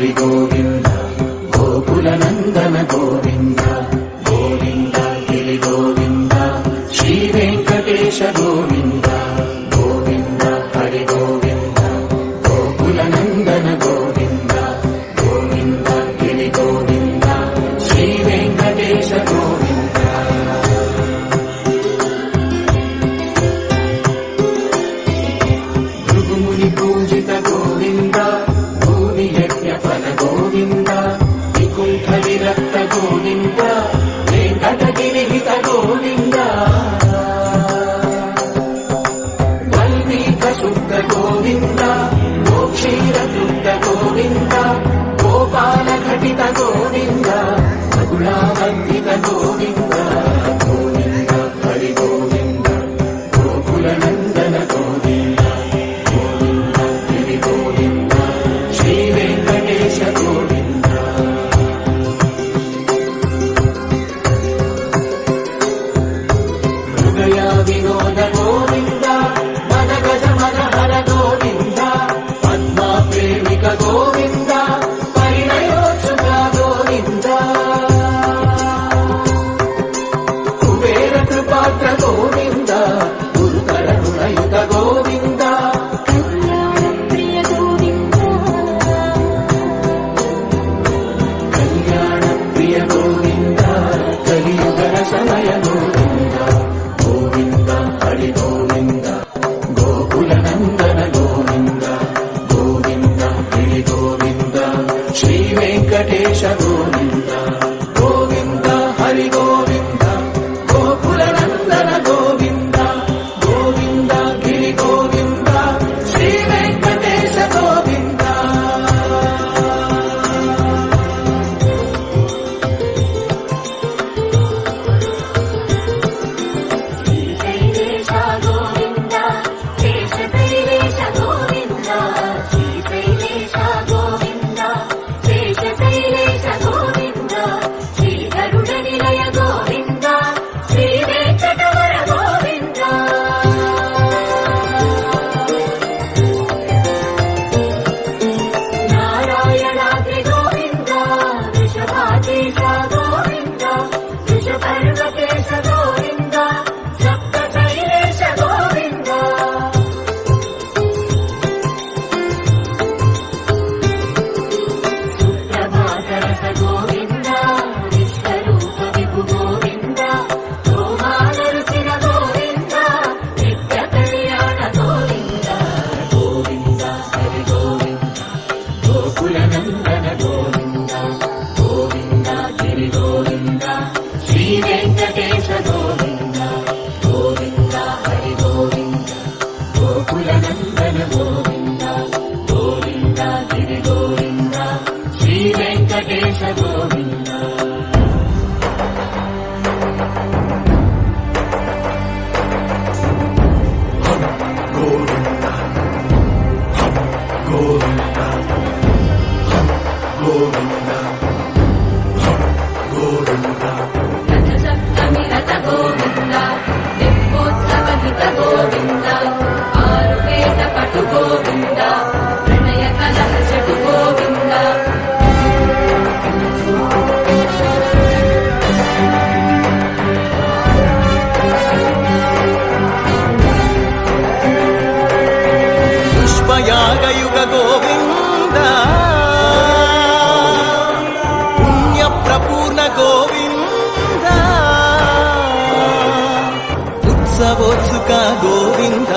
హరి గోవింద గోకుల నందన గోవింద గోవింద గిరి గోవింద శ్రీ వెంకటేశ గోవింద గోవింద హరి గోవింద గోకుల నందన గోవింద గోవింద గిరి గోవింద శ్రీ వెంకటేశ గోవింద భృగుముని పూజిత గోవింద భూమి యజ్ఞ ఫల గోవింద వికుంఠ విరక్త గోవింద వెంకటగిరి హిత గోవింద వల్మీక శుద్ధ గోవింద గోక్షీర శుద్ధ గోవింద గోపాల ఘటిత గోవింద రఘుళావర్ధిత గోవింద గోవింద హరి గోవింద గోకుల నందన గోవింద గోవింద గిరి గోవింద శ్రీ వెంకటేశ గోవింద హృదయ వినోద గోవింద మన గజ మన హర గోవింద పద్మా ప్రేమిక గోవింద పరిణయోత్సుక గోవింద కుబేర కృపాత్ర గోవింద గురుకర రుణయుత గోవింద ప్రియ గోవింద కళ్యాణ ప్రియ గోవింద కలియుగ సమయ గోవింద గోవింద హరి గోవింద గోకుల నందన గోవింద గోవింద గిరి గోవింద శ్రీ వెంకటేశ గోవింద గోవింద హరి గోవింద గోకుల నందన గోవింద గోవింద గిరి గోవింద శ్రీ వెంకటేశ గోవింద శ్రీశైలేశ గోవింద శేషశైలేశ గోవింద శ్రీశైలేశ గోవింద శేషశైలేశ గోవింద శ్రీ గరుడ నిలయ గోవింద శ్రీ వెంకటవర గోవింద నారాయణాద్రి గోవింద వృషభాదేశ గోవింద వృషపర్వతేశ గోవింద సప్తశైలేశ గోవింద సుప్రభాతరస గోవింద విశ్వరూప విభు గోవింద గోమానరుచిన గోవింద నిత్య కళ్యాణ గోవింద గోవింద హరి గోవింద గోకుల నందన గోవింద గోవింద గిరి గోవింద శ్రీ వెంకటేశ గోవింద గోవింద హరి గోవింద గోకుల నందన గోవింద గోవింద గిరి గోవింద శ్రీ వెంకటేశ గోవింద గోవింద గోవింద గోవింద గోవింద రథ సప్తమి రథ గోవింద తెప్పోత్సవ హిత గోవింద ఆరువేద పటు గోవింద ప్రణయ కలహ చటు గోవింద పుష్పయాగయుగ గోవింద పుణ్య ప్రపూర్ణ గోవింద ఉత్సవోత్సుక గోవింద